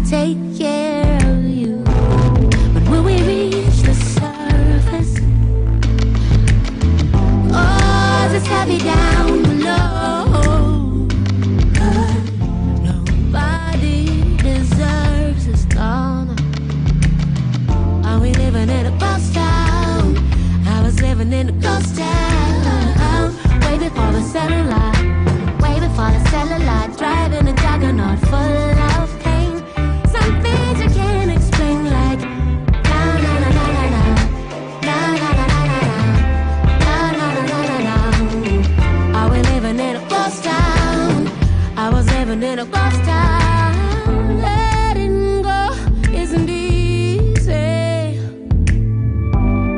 take care of you. But will we reach the surface? Oh, it's heavy down below. Nobody deserves this drama. Are we living in a ghost town? I was living in a ghost town, waiting for the satellite, waiting for the satellite, driving a juggernaut full of pain. Some things you can't explain, like na na na na na na, na na na na na, na na na na na. Are we living in a ghost town? I was living in a ghost town. Letting go isn't easy,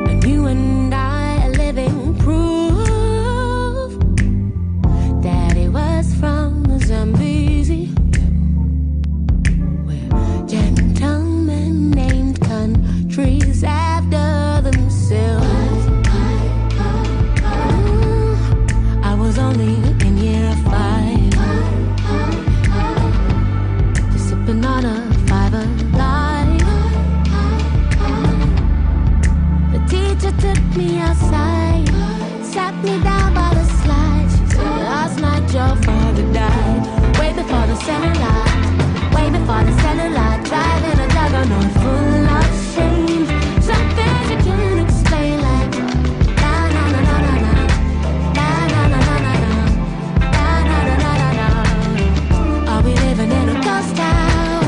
and you and I are living proof that it was from the Zambezi, where gentlemen named countries after themselves. I was only in year 5, just sipping on a fiber life. The teacher took me outside, sat me down by the slide. She said, last night your father died. Way before the satellite, way before the satellite, driving a juggernaut full of shame. Some things you can't explain, like na na na na na na, na na na na na na, na na na na na. Are we living in a ghost town?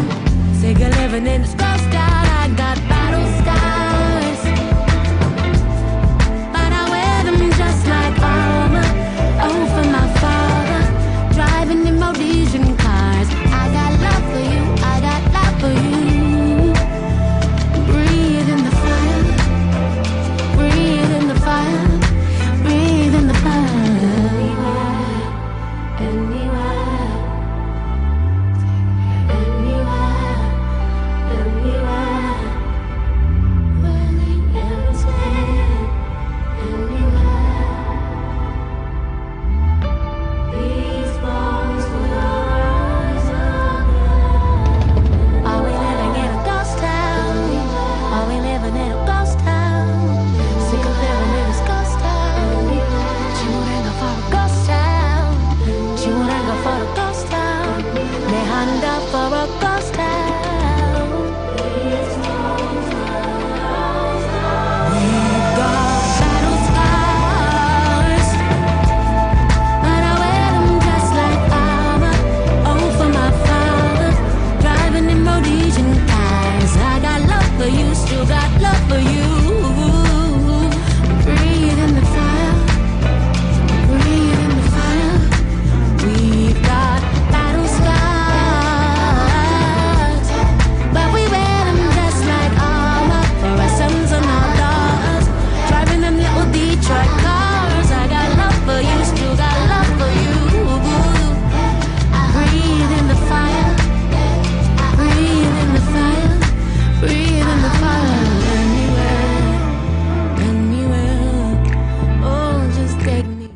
Sick of living in this ghost town. I got battle scars, but I wear them just like armor. Oh, for my father, driving in Rhodesian cars. I got love for you, I got love for you. Breathe in the fire, breathe in the fire, breathe in the fire. Anywhere, anywhere, anywhere, where we never stay. Anywhere, these bones will rise again. Are we living in a ghost town? Are we living in a ghost town? Sick of living in this ghost town. Chimurenga for a ghost town. Chimurenga for a ghost town. Nehanda for a ghost town. These bones will rise again. We've got battle scars, but I wear them just like armor. Oh, for my father, driving in Rhodesian cars. I got love for you, still got love for you. Breathe in the fire, breathe in the fire. We've got battle scars, but we wear them just like armor for our sons and our daughters, driving them little Detroit cars. I got love for you, still got love for you. Breathe in the fire, breathe in the fire, breathe in the fire. Anywhere, anywhere, oh, just take me.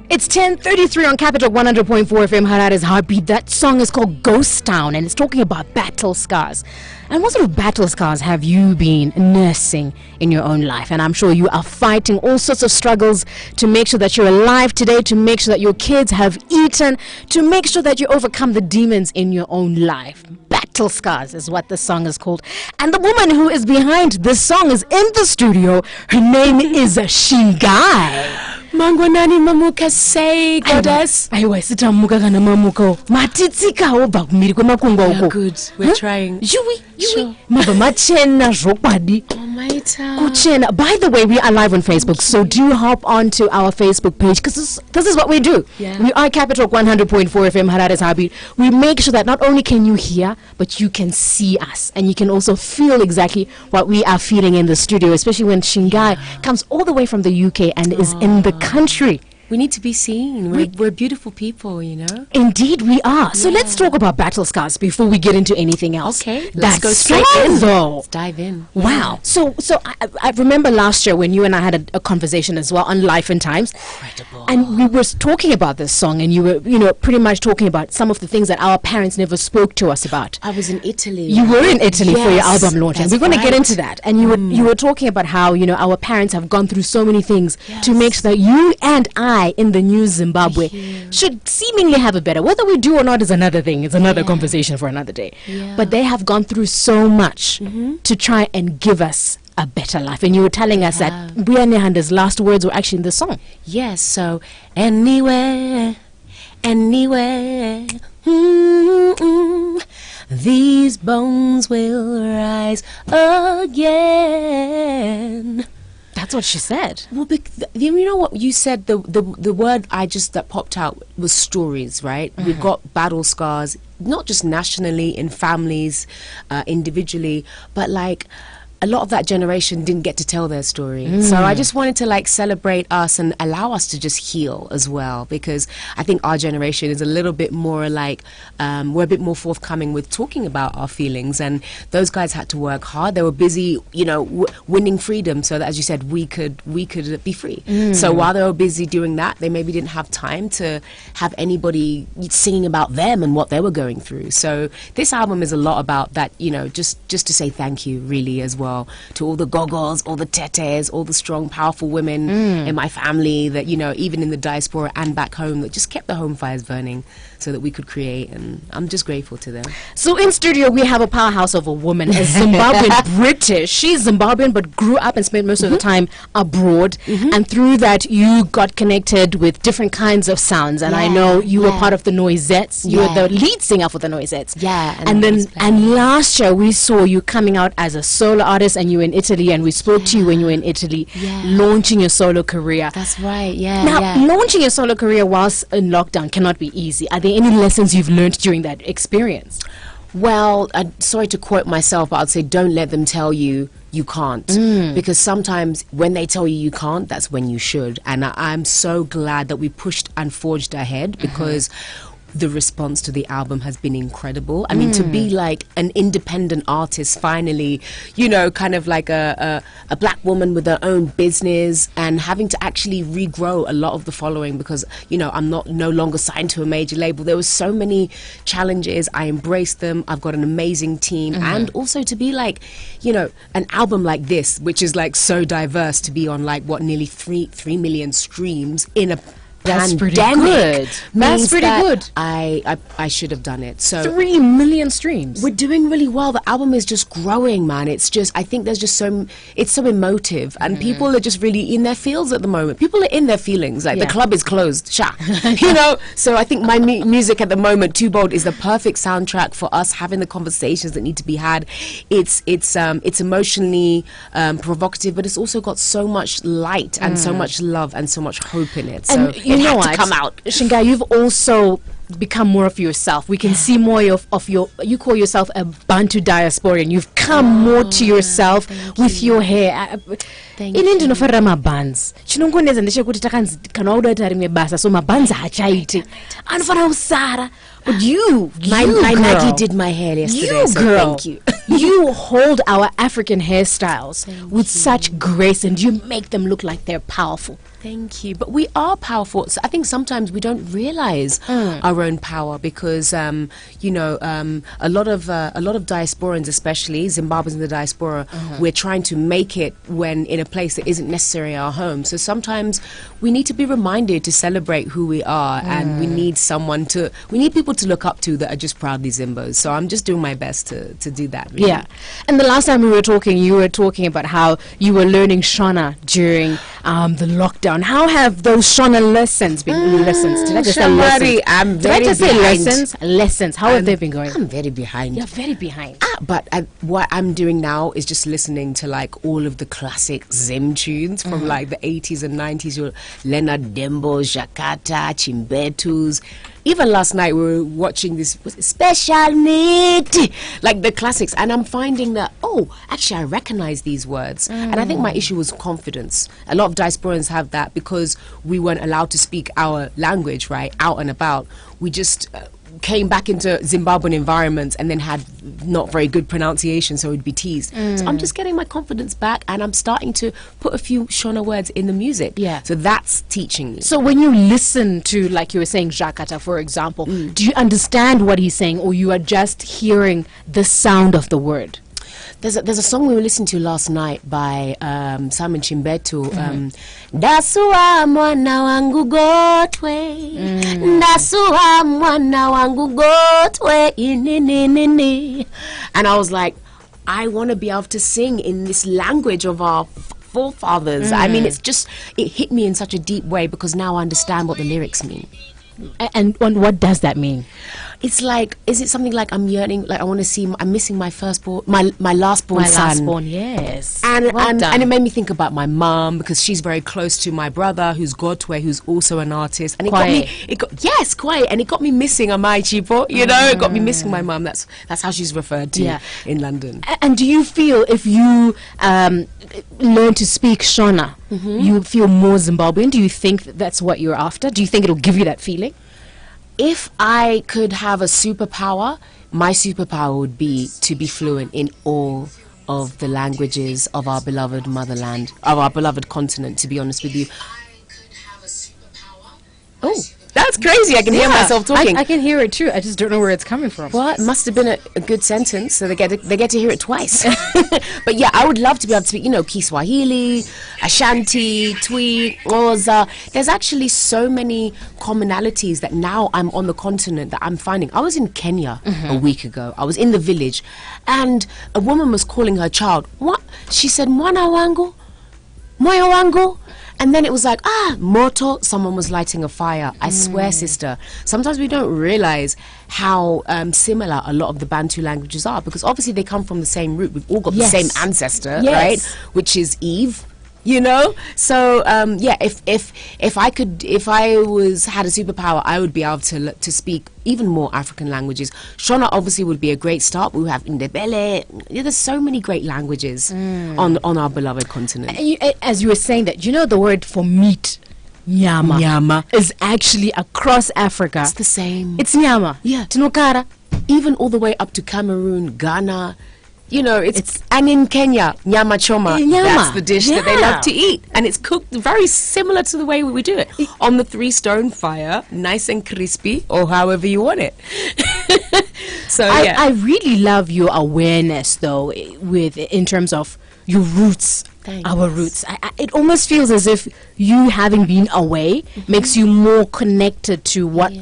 It's 10:33 on Capitalk 100.4 FM. Harare's Heartbeat. That song is called Ghost Town, and it's talking about battle scars. And what sort of battle scars have you been nursing in your own life? And I'm sure you are fighting all sorts of struggles to make sure that you're alive today, to make sure that your kids have eaten, to make sure that you overcome the demons in your own life. Battle scars is what this song is called. And the woman who is behind this song is in the studio. Her name is Shingai. Mangwanani mamuka say goddess. Aiwa sitamuka kana mamuka. Matitsika oba kumiri kwemakunga uko. Good. We're trying. Yui. Sure. Maba machena zvokwadi. Oh my God. Kuchena. By the way, we are live on Facebook, so do hop onto our Facebook page because this is what we do. Yeah. We are Capitalk 100.4 FM Harare's Heartbeat. We make sure that not only can you hear, but you can see us, and you can also feel exactly what we are feeling in the studio, especially when Shingai comes all the way from the UK and is in the country. We need to be seen. We're beautiful people, you know. Indeed, we are. So let's talk about battle scars before we get into anything else. Okay, That's let's go straight in. though. Let's dive in. Wow. So I remember last year when you and I had a conversation as well on Life and Times. Incredible. And we were talking about this song, and you were, pretty much talking about some of the things that our parents never spoke to us about. I was in Italy. You were in Italy for your Yes, album launch, and that's we're going to get right. into that. And you were talking about how our parents have gone through so many things to Yes. make sure that you and I in the new Zimbabwe should seemingly have a better. Whether we do or not is another thing. It's another conversation for another day. Yeah. But they have gone through so much to try and give us a better life. And you were telling us that Buya Nehanda's last words were actually in the song. Yes, so anywhere, these bones will rise again. That's what she said. Well, you know what you said, the word that popped out was stories, right? We've got battle scars, not just nationally, in families, individually, but like a lot of that generation didn't get to tell their story. So I just wanted to like celebrate us and allow us to just heal as well, because I think our generation is a little bit more like, we're a bit more forthcoming with talking about our feelings, and those guys had to work hard. They were busy, winning freedom so that, as you said, we could be free. So while they were busy doing that, they maybe didn't have time to have anybody singing about them and what they were going through. So this album is a lot about that, just to say thank you really as well to all the gogos, all the tetes, all the strong, powerful women in my family that, even in the diaspora and back home, that just kept the home fires burning so that we could create, and I'm just grateful to them. So in studio we have a powerhouse of a woman, a Zimbabwean British. She's Zimbabwean but grew up and spent most of the time abroad, and through that you got connected with different kinds of sounds, and I know you were part of the Noisettes. You were the lead singer for the Noisettes. And last year we saw you coming out as a solo artist, and you were in Italy, and we spoke to you when you were in Italy, launching your solo career. That's right. Now, launching your solo career whilst in lockdown cannot be easy. Are there any lessons you've learned during that experience? Well, sorry to quote myself, but I'd say don't let them tell you can't. Because sometimes when they tell you can't, that's when you should. And I'm so glad that we pushed and forged ahead, because the response to the album has been incredible. I mean, to be like an independent artist finally, kind of like a black woman with her own business, and having to actually regrow a lot of the following, because I'm no longer signed to a major label. There were so many challenges. I embraced them. I've got an amazing team, and also to be like, an album like this, which is like so diverse, to be on like nearly 3 million streams in a That's pretty pandemic good. That's pretty good. I should have done it. So 3 million streams. we're doing really well. The album is just growing, man. It's just, I think there's just it's so emotive, and people are just really in their feels at the moment. People are in their feelings. Like the club is closed, So I think my music at the moment, Too Bold, is the perfect soundtrack for us having the conversations that need to be had. It's emotionally provocative, but it's also got so much light and so much love and so much hope in it. So And you know what? to come out. Shinga, you've also become more of yourself. We can see more of your, you call yourself a Bantu diasporian. You've come more to yourself with your hair. Ini ndinofara mabands. Chinongoneza ndechekuti takanzi kana uda kuti rimwe basa, so mabands hachaiti. Anofara usara. But My girl, Nike did my hair yesterday, so girl, thank you. You hold our African hairstyles with such grace, and you make them look like they're powerful. Thank you. But we are powerful. So I think sometimes we don't realize our own power, because a lot of diasporans, especially Zimbabweans in the diaspora, we're trying to make it when in a place that isn't necessarily our home. So sometimes we need to be reminded to celebrate who we are, and we need people to look up to that are just proudly Zimbos. So I'm just doing my best to do that. Really. Yeah. And the last time we were talking, you were talking about how you were learning Shona during the lockdown. How have those Shona lessons been? Lessons? Did I just say lessons? I'm Did I very just say behind. lessons? Lessons. How have they been going? I'm very behind. You're very behind. But what I'm doing now is just listening to like all of the classic Zim tunes from like the 80s and 90s. Your Leonard Dembo, Jakata, Chimbetus. Even last night we were watching this Special Need, like the classics, and I'm finding that, actually I recognize these words. And I think my issue was confidence. A lot of diasporans have that that because we weren't allowed to speak our language, right, out and about, we just came back into Zimbabwean environments and then had not very good pronunciation, so we'd be teased. So I'm just getting my confidence back, and I'm starting to put a few Shona words in the music. Yeah. So that's teaching me. So when you listen to, like you were saying, Jakata, for example, do you understand what he's saying, or you are just hearing the sound of the word? There's a song we were listening to last night by Simon Chimbetu. Ndasuwa mwana wangu gotwe, ndasuwa mwana wangu gotwe, ininini. And I was like, I want to be able to sing in this language of our forefathers. I mean, it hit me in such a deep way because now I understand what the lyrics mean. And what does that mean? It's like, is it something like I'm yearning, like I want to see, I'm missing my firstborn, my last born son. My last born, yes. And it made me think about my mom, because she's very close to my brother, who's Gotwe, who's also an artist. And yes, Kwae. And it got me missing Amai Chipo, you know, it got me missing my mom. That's how she's referred to in London. And do you feel if you learn to speak Shona, you feel more Zimbabwean? Do you think that's what you're after? Do you think it'll give you that feeling? If I could have a superpower, my superpower would be to be fluent in all of the languages of our beloved motherland, of our beloved continent, to be honest with you. Oh, that's crazy. I can hear myself talking. I can hear it too. I just don't know where it's coming from. Well, it must have been a good sentence, so they get to hear it twice. But yeah, I would love to be able to speak, Kiswahili, Ashanti, Twi, Oza. There's actually so many commonalities that now I'm on the continent that I'm finding. I was in Kenya a week ago. I was in the village, and a woman was calling her child. What? She said, "Mwana wangu, moyo wangu." And then it was like, moto, someone was lighting a fire. I swear, sister, sometimes we don't realize how similar a lot of the Bantu languages are, because obviously they come from the same root. We've all got the same ancestor, right? Which is Eve. So if I had a superpower, I would be able to speak even more African languages. Shona obviously would be a great start. We have Indebele. There's so many great languages on our beloved continent. As you were saying that, the word for meat, nyama, is actually across Africa. It's the same. It's nyama. Yeah. Tinokara. Even all the way up to Cameroon, Ghana. And in Kenya, nyama choma, that's the dish that they love to eat. And it's cooked very similar to the way we do it. On the 3-stone fire, nice and crispy, or however you want it. So, I really love your awareness, though, in terms of your roots. Thanks. Our roots. It almost feels as if you having been away makes you more connected to what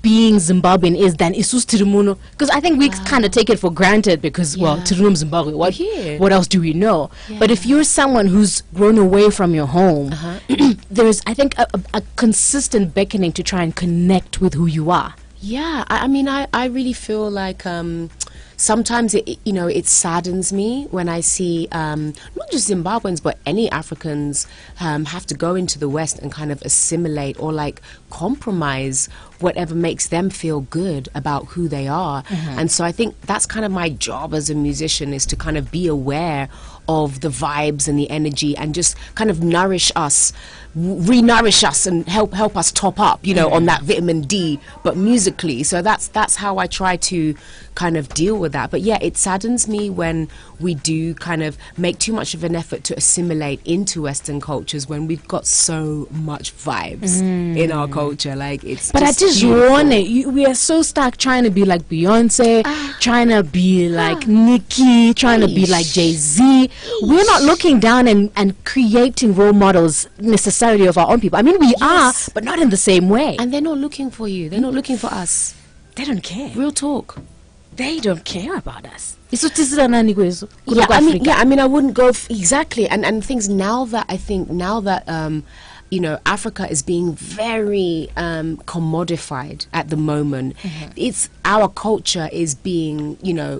being Zimbabwean is than Isus Tirumuno, because I think we kind of take it for granted because Tirunum Zimbabwe, what else do we know? But if you're someone who's grown away from your home, there's, I think, a consistent beckoning to try and connect with who you are. I really feel like sometimes it saddens me when I see not just Zimbabweans but any Africans have to go into the West and kind of assimilate or like compromise whatever makes them feel good about who they are. And so I think that's kind of my job as a musician, is to kind of be aware of the vibes and the energy and just kind of nourish us, re-nourish us and help us top up, on that vitamin D, but musically. So that's how I try to kind of deal with that. But yeah, it saddens me when we do kind of make too much of an effort to assimilate into Western cultures when we've got so much vibes in our culture. Like, it's but just I just beautiful. want it. We are so stuck trying to be like Beyonce, trying to be like Nicki, trying to be like Jay-Z. We're not looking down and creating role models necessarily of our own people. I mean, we are, but not in the same way. And they're not looking for you. They're not looking for us. They don't care. Real talk. They don't care about us. I wouldn't go exactly. And things now that Africa is being very commodified at the moment. It's our culture is being,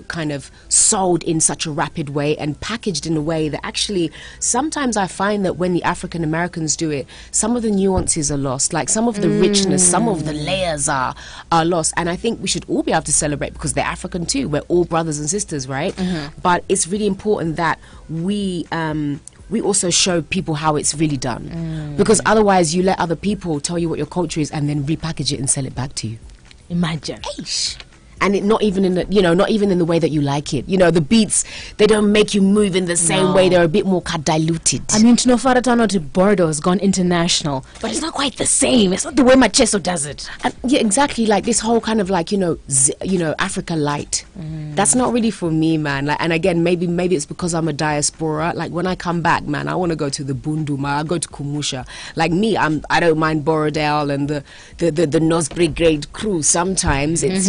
kind of sold in such a rapid way and packaged in a way that actually sometimes I find that when the African Americans do it, some of the nuances are lost. Like some of the richness, some of the layers are lost. And I think we should all be able to celebrate because they're African too. We're all brothers and sisters, right? But it's really important that we we also show people how it's really done. Because otherwise you let other people tell you what your culture is and then repackage it and sell it back to you. Imagine. And it not even in the, not even in the way that you like it. The beats, they don't make you move in the same way. They're a bit more diluted. I mean, Tinofaratano to Bordeaux has gone international, but it's not quite the same. It's not the way Macheso does it. And yeah, exactly. Like this whole kind of like, Africa light. That's not really for me, man. Like, and again, maybe it's because I'm a diaspora. Like when I come back, man, I want to go to the Bunduma. I go to Kumusha. Like me, I don't mind Borodale and the Nos Brigade crew. Sometimes it's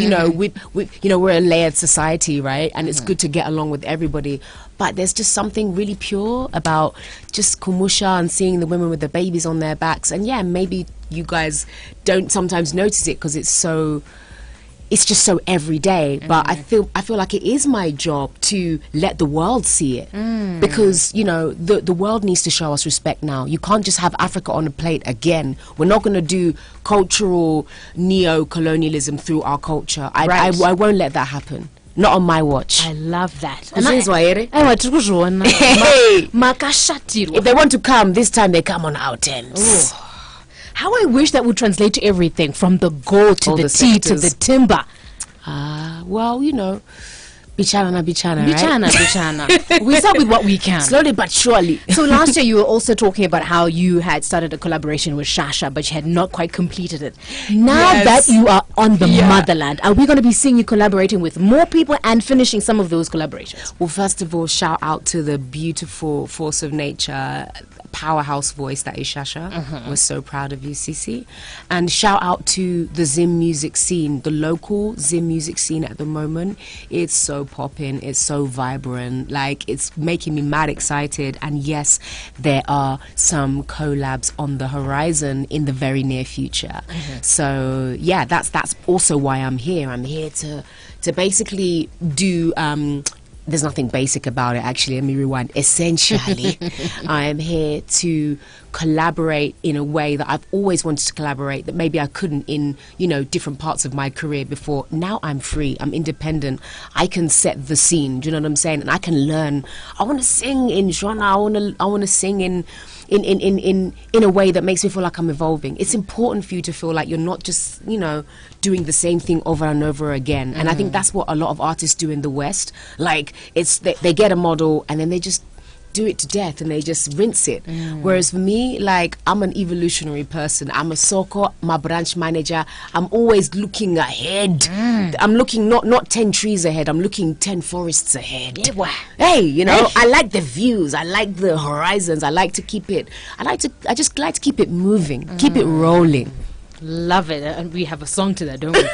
we're a layered society, right? And it's good to get along with everybody. But there's just something really pure about just Kumusha and seeing the women with the babies on their backs. And yeah, maybe you guys don't sometimes notice it because it's just so everyday. But I feel like it is my job to let the world see it. Because, the world needs to show us respect now. You can't just have Africa on a plate again. We're not going to do cultural neo-colonialism through our culture. I won't let that happen. Not on my watch. I love that. If they want to come, this time they come on our terms. How I wish that would translate to everything, from the gold to the tea to the timber. Well, bichana, Bichana. We start with what we can. Slowly but surely. So last year you were also talking about how you had started a collaboration with Shasha, but you had not quite completed it. Now that you are on the motherland, are we going to be seeing you collaborating with more people and finishing some of those collaborations? Well, first of all, shout out to the beautiful force of nature, powerhouse voice that is Shasha. We're so proud of you, Sisi. And shout out to the Zim music scene, the local Zim music scene at the moment. It's so popping, it's so vibrant, like it's making me mad excited. And yes, there are some collabs on the horizon in the very near future. So yeah, that's also why I'm here. I'm here to basically do there's nothing basic about it, actually. Let me rewind. Essentially, I am here to collaborate in a way that I've always wanted to collaborate, that maybe I couldn't in, different parts of my career before. Now I'm free. I'm independent. I can set the scene. Do you know what I'm saying? And I can learn. I want to sing in genre. I want to sing in a way that makes me feel like I'm evolving. It's important for you to feel like you're not just, doing the same thing over and over again. And I think that's what a lot of artists do in the West. Like, they get a model and then they just do it to death and they just rinse it. Whereas for me, like, I'm an evolutionary person. I'm a soko, my branch manager. I'm always looking ahead. I'm looking not 10 trees ahead. I'm looking 10 forests ahead. Hey, I like the views. I like the horizons. I like to keep it. I just like to keep it moving, keep it rolling. Love it. And we have a song to that, don't we?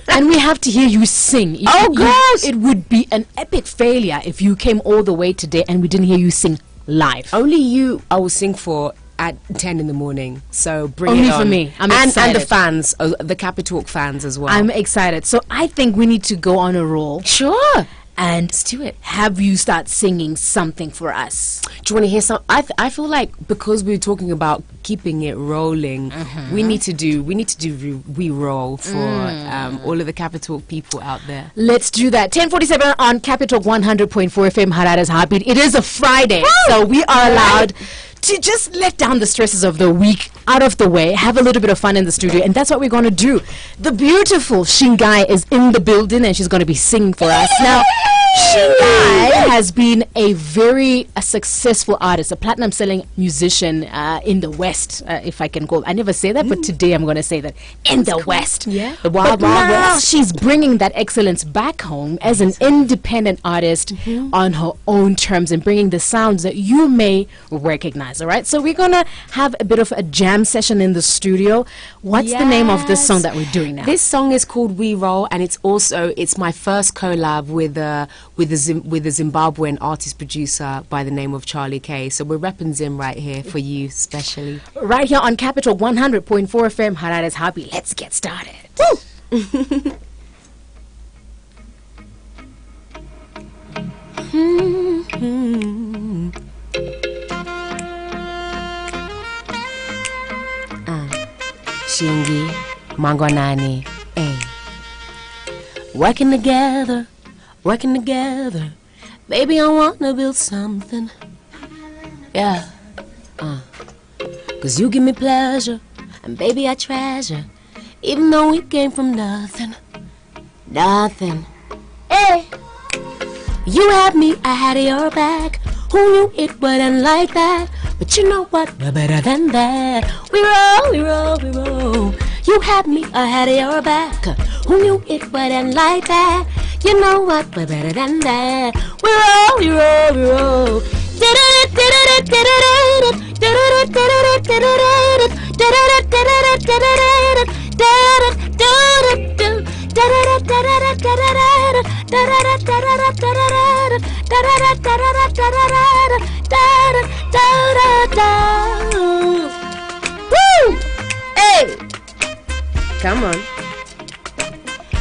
And we have to hear you sing. Gosh! It would be an epic failure if you came all the way today and we didn't hear you sing live. Only you I will sing for at 10 in the morning. So bring Only it on. for me. I'm excited. And the fans, the Capitalk fans as well. I'm excited. So I think we need to go on a roll. Sure. And let's do it. Have you start singing something for us? Do you want to hear some? I feel like because we're talking about keeping it rolling, we need to do we roll for all of the Capitalk people out there. Let's do that. 10:47 on Capitalk 100.4 FM. Harada's Heartbeat. It is a Friday, so we are allowed to just let down the stresses of the week out of the way, have a little bit of fun in the studio, and that's what we're going to do. The beautiful Shingai is in the building and she's going to be singing for us. Now, Shingai has been a very successful artist, a platinum selling musician in the West, if I can call. I never say that, but today I'm going to say that. In the West. Yeah. The wild West. She's bringing that excellence back home as an independent artist on her own terms and bringing the sounds that you may recognize, all right? So we're going to have a bit of a jam session in the studio. What's the name of this song that we're doing now? This song is called We Roll, and it's my first collab with a Zimbabwean artist producer by the name of Charlie K. So we're repping Zim right here for you, especially. Right here on Capital 100.4 FM, Harada's Happy. Let's get started. Woo! Shingi, Mangwanani, hey. Working together, baby, I wanna build something. Yeah. 'Cause you give me pleasure, and baby I treasure, even though we came from nothing. Nothing. Hey! You had me, I had your back. Who knew it wasn't like that? But you know what? We're better than that. We roll, we roll, we roll. You had me, I had your back. Who knew it wasn't like that? You know what? We're better than that. We roll, we roll, we roll. Woo! Hey! Come on.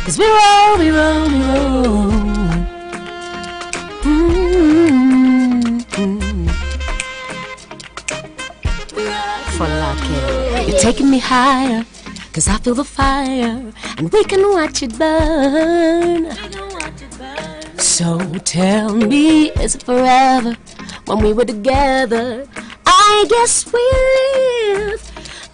'Cause we roll, we roll, we roll. For lucky, you're taking me higher, 'cause I feel the fire, and we can watch it burn. So tell me, is it forever when we were together? I guess we live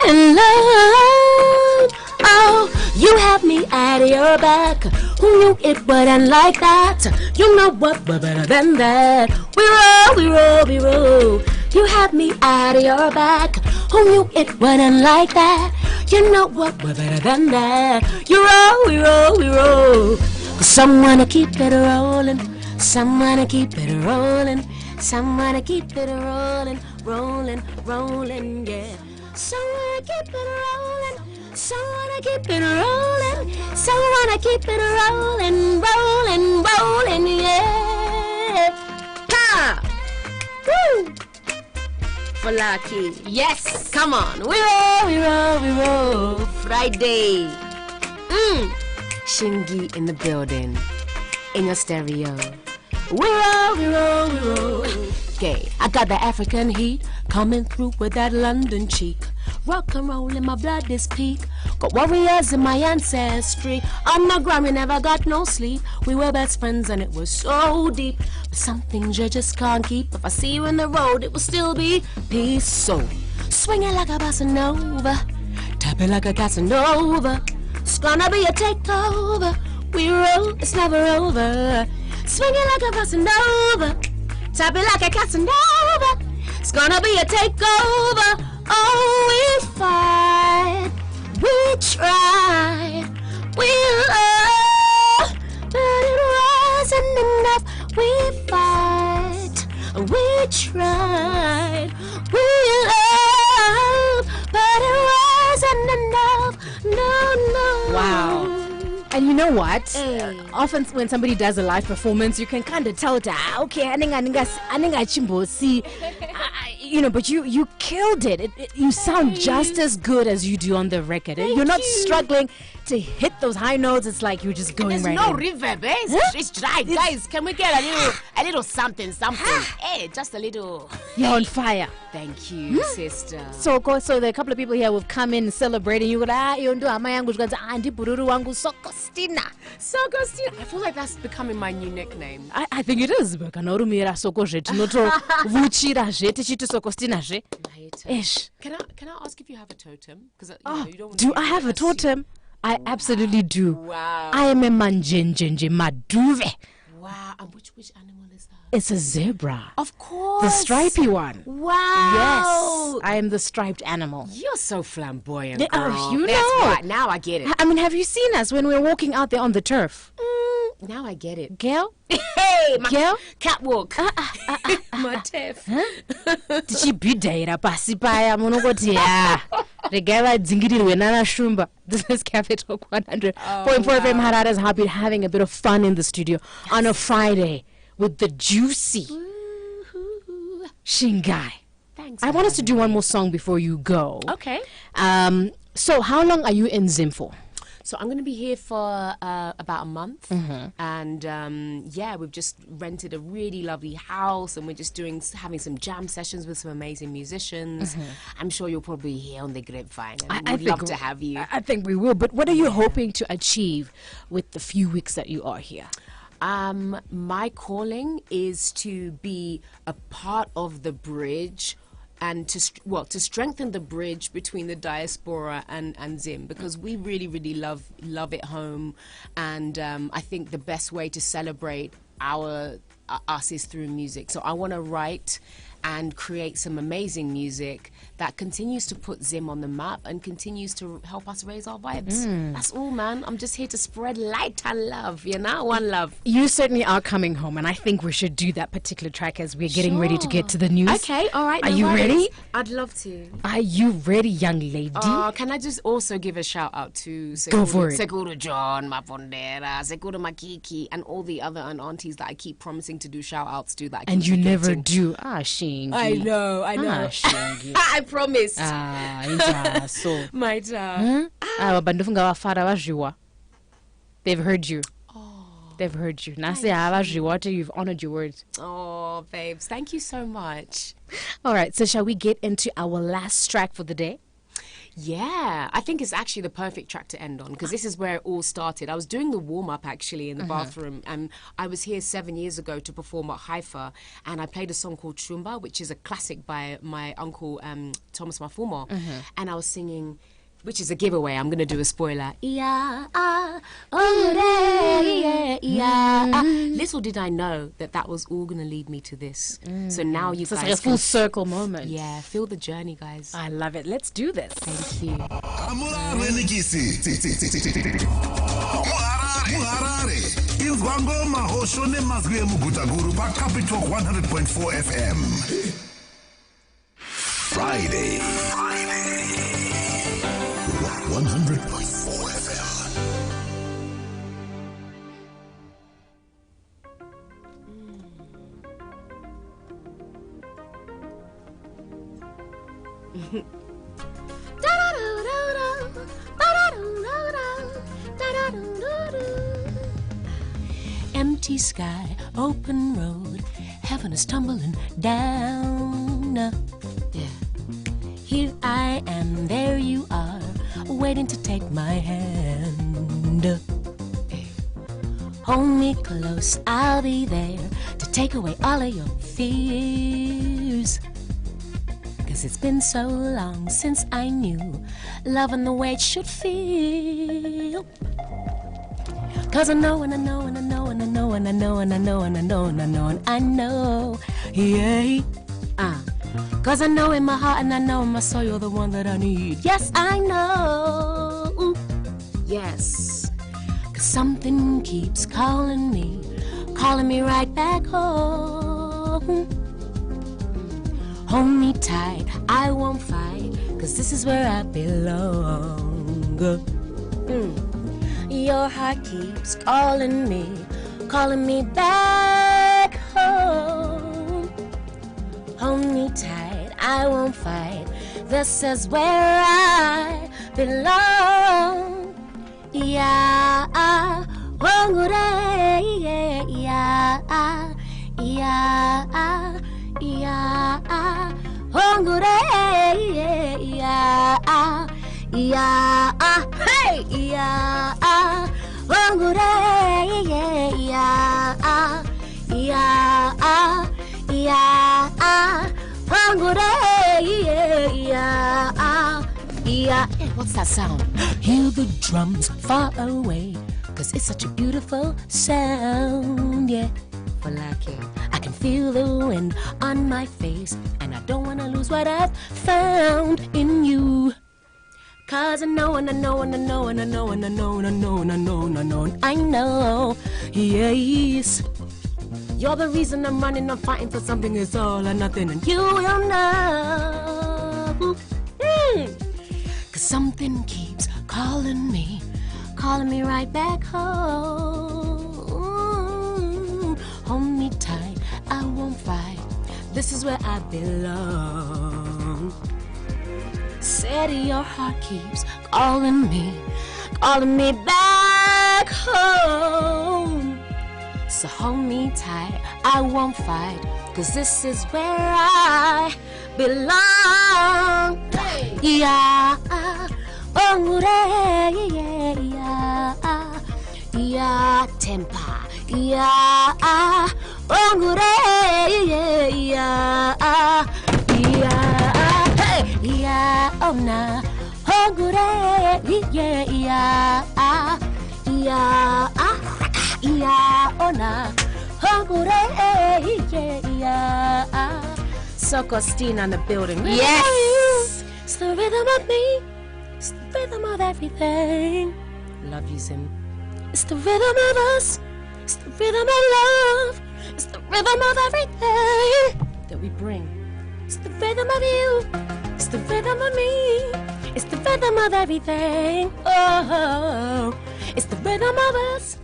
in love. Oh, you have me at your back. Who knew it wasn't like that? You know what? We're better than that. We roll, we roll, we roll. You have me at your back. Who knew it wasn't like that? You know what? We're better than that. You roll, we roll, we roll. 'Cause someone to keep it rolling. Someone to keep it rolling. Someone to keep it rolling, rolling, rolling, yeah. Someone to keep it rolling. Someone to keep it rolling. Someone to keep it rolling, rolling, rolling, yeah. Ha! Woo! For lucky. Yes, come on. We roll, we roll, we roll. Friday. Shingi in the building. In your stereo. We roll, we roll, we roll. Okay, I got the African heat coming through with that London cheek. Rock and roll in my blood is peak. Got warriors in my ancestry. On the ground we never got no sleep. We were best friends and it was so deep. But some things you just can't keep. If I see you in the road, it will still be peace. So swing it like a bossa nova, tap it like a Casanova. It's gonna be a takeover. We roll, it's never over. Swing it like a bossa nova, tap it like a Casanova. It's gonna be a takeover. Oh, we fight, we tried, we love, but it wasn't enough. We fight, we tried, we love, but it wasn't enough. No, no. Wow. And you know what? Hey. Often when somebody does a live performance, you can kind of tell that, okay, you know, but you killed it. You sound just as good as you do on the record. You're not struggling to hit those high notes. It's like you're just going There's right no in. reverb, eh? It's dry. Guys, can we get a little something? Hey, just a little. You're on fire. Thank you, sister. So there are a couple of people here who've come in celebrating. You go, yondu amayangu andi bururu wangu sokostina. Sokostina. I feel like that's becoming my new nickname. I think it is. Kanorumira soko zve tinoto vuchira zve tichiti sokostina zve. Ish. Can I ask if you have a totem? Because you don't. Do I have a totem? I absolutely do. Wow. I am a manjenjenje maduve. Wow. And which animal is that? It's a zebra. Of course. The stripy one. Wow. Yes. I am the striped animal. You're so flamboyant, Yeah, girl. you That's know. right. Now I get it. I mean, have you seen us when we're walking out there on the turf? Now I get it. Girl? Hey, my Girl? catwalk. My tiff. Tichibhidaira pasi paya munongoti ya regai vadzingirirwe nana shumba. This is Capitalk 100.4 FM Harare is happy having a bit of fun in the studio on a Friday with the juicy Shingai. Thanks. I want us to do one more song before you go. Okay. So how long are you in Zim for? So I'm going to be here for about a month, and we've just rented a really lovely house, and we're just having some jam sessions with some amazing musicians. I'm sure you'll probably hear on the grapevine, and we'd love to have you. I think we will. But what are you hoping to achieve with the few weeks that you are here? My calling is to be a part of the bridge and to strengthen the bridge between the diaspora and Zim, because we really love it home, and I think the best way to celebrate us is through music. So I want to write and create some amazing music that continues to put Zim on the map and continues to help us raise our vibes. That's all, man. I'm just here to spread light and love, one love. You certainly are coming home, and I think we should do that particular track as we're getting ready to get to the news. Okay, all right. Are you ready? I'd love to. Are you ready, young lady? Can I just also give a shout out to Go for it. Seguro John, Mapondera, Seguro Makiki, and all the other aunties that I keep promising to do shout outs to that I keep And you never forgetting. do. Shingy. I know. Shingy. I promised. So. My turn. They've heard you. They've heard you. You've honored your words. Oh, babes, thank you so much. All right, so shall we get into our last track for the day? Yeah, I think it's actually the perfect track to end on, because this is where it all started. I was doing the warm-up actually in the bathroom, and I was here 7 years ago to perform at Haifa, and I played a song called Chumba, which is a classic by my uncle Thomas Mafumo, and I was singing, which is a giveaway. I'm going to do a spoiler. Little did I know that was all going to lead me to this. So now you So guys it's like a full circle moment. Yeah, feel the journey, guys. I love it. Let's do this. Thank you. Capitalk 100.4 FM. Friday. 100.4 FM. Empty sky, open road, heaven is tumbling down. Yeah. Here I am, there you are, waiting to take my hand. Hold me close, I'll be there to take away all of your fears. 'Cause it's been so long since I knew love and the way it should feel. 'Cause I know and I know and I know and I know and I know and I know and I know and I know and I know, yeah. 'Cause I know in my heart and I know in my soul you're the one that I need. Yes, I know. Yes. 'Cause something keeps calling me right back home. Hold me tight, I won't fight, 'cause this is where I belong. Your heart keeps calling me back home. Hold me tight, I won't fight, this is where I belong. Yeah, yeah, what's that sound? Hear the drums far away, 'cause it's such a beautiful sound, yeah. I can feel the wind on my face, and I don't wanna lose what I've found in you. 'Cause I know and I know and I know and I know and I know and I know and I know and I know and I know, yes. You're the reason I'm running, I'm fighting for something, it's all or nothing, and you will know. 'Cause something keeps calling me right back home. Hold me tight, I won't fight, this is where I belong. Steady, your heart keeps calling me back home. So hold me tight, I won't fight, 'cause this is where I belong. Yeah, oh, yeah, yeah, temper, yeah, ongure, yeah, yeah, hey, yeah, oh na, ongure, yeah, yeah, yeah, oh na, ongure, yeah, yeah. Sokostin on the building. Yes. It's the rhythm of me. It's the rhythm of everything. Love you, Sim. It's the rhythm of us. It's the rhythm of love. It's the rhythm of everything That we bring. It's the rhythm of you. It's the rhythm of me. It's the rhythm of everything. Oh, it's the rhythm of us.